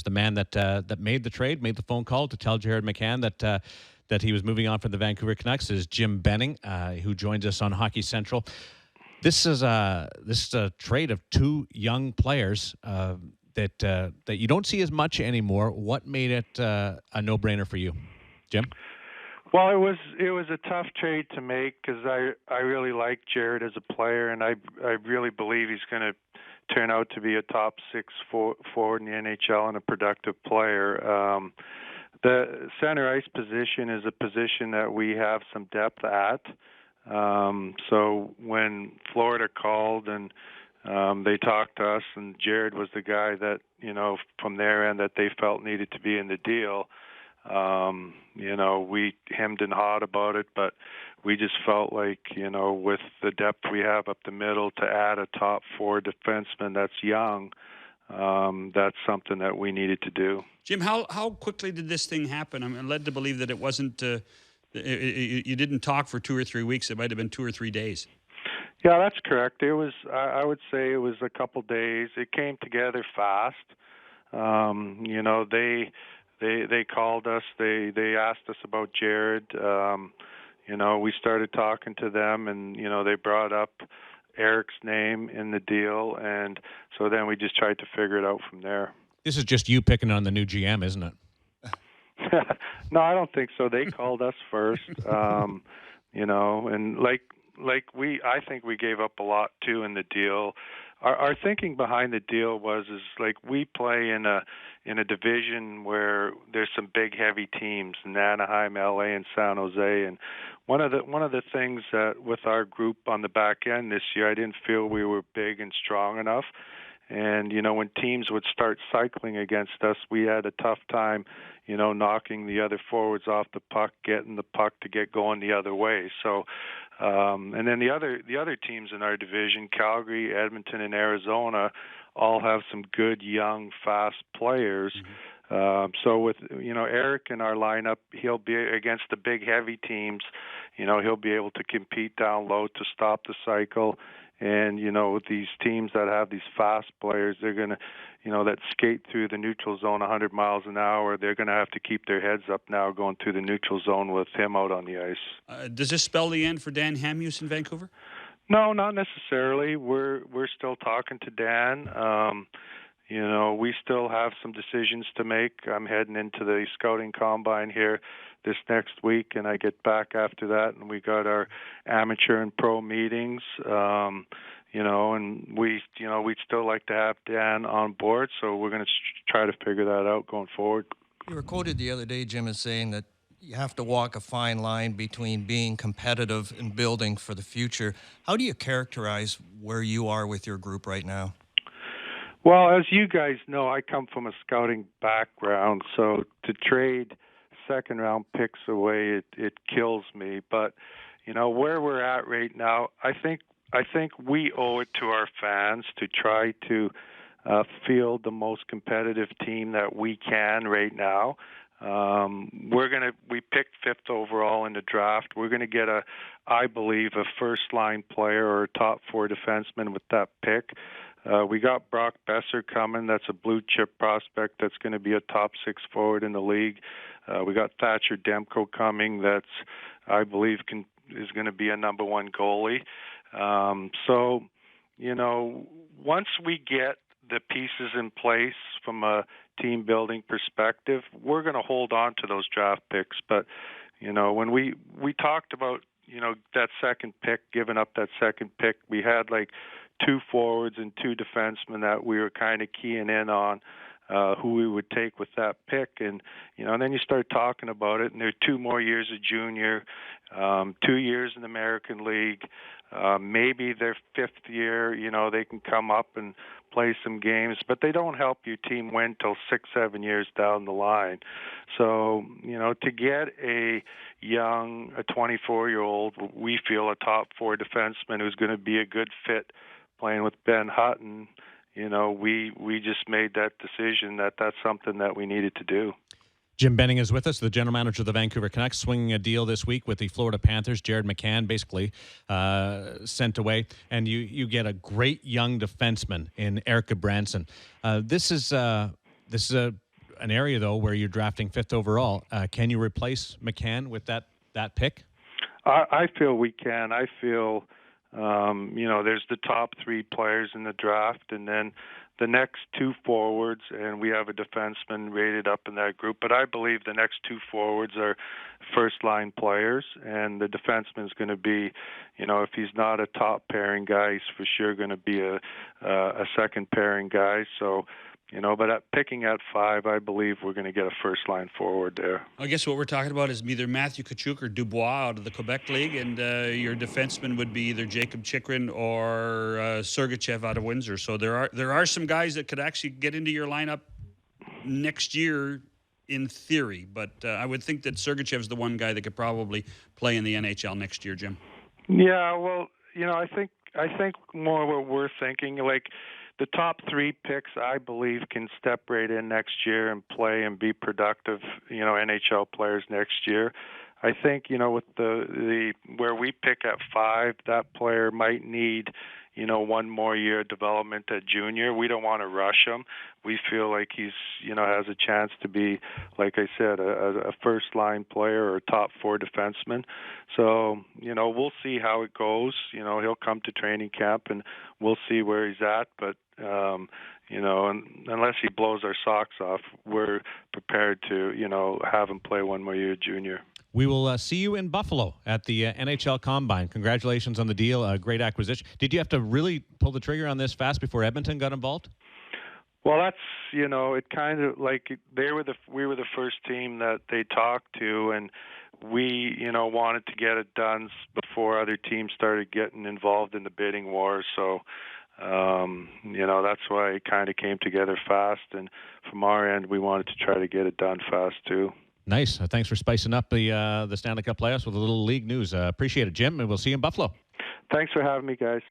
the man that made the trade, made the phone call to tell Jared McCann that he was moving on from the Vancouver Canucks, is Jim Benning, who joins us on Hockey Central. This is a trade of two young players that you don't see as much anymore. What made it a no-brainer for you, Jim? Well, it was a tough trade to make because I really like Jared as a player, and I really believe he's going to turn out to be a top six forward in the NHL and a productive player. The center ice position is a position that we have some depth at. So when Florida called and they talked to us, and Jared was the guy that, from their end that they felt needed to be in the deal. We hemmed and hawed about it, but we just felt like, with the depth we have up the middle, to add a top four defenseman that's young, that's something that we needed to do. Jim, how quickly did this thing happen? I'm led to believe that it wasn't, you didn't talk for 2 or 3 weeks. It might have been 2 or 3 days. Yeah, that's correct. It was, I would say it was a couple days. It came together fast. They called us. They asked us about Jared. We started talking to them, and they brought up Erik's name in the deal, and so then we just tried to figure it out from there. This is just you picking on the new GM, isn't it? No, I don't think so. They called us first, and I think we gave up a lot too in the deal. Our thinking behind the deal is we play in a division where there's some big heavy teams in Anaheim, LA, and San Jose. And one of the things that with our group on the back end this year, I didn't feel we were big and strong enough. And when teams would start cycling against us, we had a tough time, knocking the other forwards off the puck, getting the puck to get going the other way. So. And then the other teams in our division, Calgary, Edmonton, and Arizona, all have some good young, fast players. Mm-hmm. So with Erik in our lineup, he'll be against the big, heavy teams. He'll be able to compete down low to stop the cycle. And with these teams that have these fast players, they're going to, that skate through the neutral zone 100 miles an hour. They're going to have to keep their heads up now going through the neutral zone with him out on the ice. Does this spell the end for Dan Hamhuis in Vancouver? No, not necessarily. We're still talking to Dan. We still have some decisions to make. I'm heading into the scouting combine here this next week, and I get back after that, and we got our amateur and pro meetings. And we'd still like to have Dan on board, so we're going to try to figure that out going forward. You were quoted the other day, Jim, as saying that you have to walk a fine line between being competitive and building for the future. How do you characterize where you are with your group right now? Well, as you guys know, I come from a scouting background, so to trade second-round picks away, it kills me. But, where we're at right now, I think we owe it to our fans to try to field the most competitive team that we can right now. We picked 5th overall in the draft. We're going to get I believe, a first-line player or a top 4 defenseman with that pick. We got Brock Besser coming. That's a blue-chip prospect that's going to be a top 6 forward in the league. We got Thatcher Demko coming. That's, I believe, is going to be a number 1 goalie. Once we get the pieces in place from a team building perspective, we're going to hold on to those draft picks. But, when we talked about, that second pick, giving up that second pick, we had 2 forwards and 2 defensemen that we were kind of keying in on who we would take with that pick. And, and then you start talking about it, and there are 2 more years of junior, 2 years in the American League. Maybe their 5th year, they can come up and play some games, but they don't help your team win till 6-7 years down the line. So, to get a 24-year-old, we feel a top 4 defenseman who's going to be a good fit playing with Ben Hutton, we just made that decision that that's something that we needed to do. Jim Benning is with us, the general manager of the Vancouver Canucks, swinging a deal this week with the Florida Panthers. Jared McCann basically sent away, and you get a great young defenseman in Erik Gudbranson. This is a an area though where you're drafting 5th overall. Can you replace McCann with that pick? I feel we can. I feel, there's the top 3 players in the draft, and then the next 2 forwards, and we have a defenseman rated up in that group. But I believe the next 2 forwards are first-line players, and the defenseman is going to be, if he's not a top pairing guy, he's for sure going to be a second pairing guy. So, but picking at 5, I believe we're going to get a first-line forward there. I guess what we're talking about is either Matthew Tkachuk or Dubois out of the Quebec League, and your defenseman would be either Jacob Chychrun or Sergachev out of Windsor. So there are some guys that could actually get into your lineup next year in theory, but I would think that Sergachev's the one guy that could probably play in the NHL next year, Jim. Yeah, well, I think more what we're thinking, like, the top 3 picks, I believe, can step right in next year and play and be productive, NHL players next year. I think, with the where we pick at 5, that player might need, one more year of development at junior. We don't want to rush him. We feel like he's, has a chance to be, like I said, a first-line player or top 4 defenseman. So, we'll see how it goes. He'll come to training camp and we'll see where he's at. But, unless he blows our socks off, we're prepared to, have him play one more year junior. We will see you in Buffalo at the NHL Combine. Congratulations on the deal. Great acquisition. Did you have to really pull the trigger on this fast before Edmonton got involved? Well, that's, it kind of like we were the first team that they talked to, and we, wanted to get it done before other teams started getting involved in the bidding war. So, that's why it kind of came together fast. And from our end, we wanted to try to get it done fast too. Nice. Thanks for spicing up the Stanley Cup playoffs with a little league news. Appreciate it, Jim, and we'll see you in Buffalo. Thanks for having me, guys.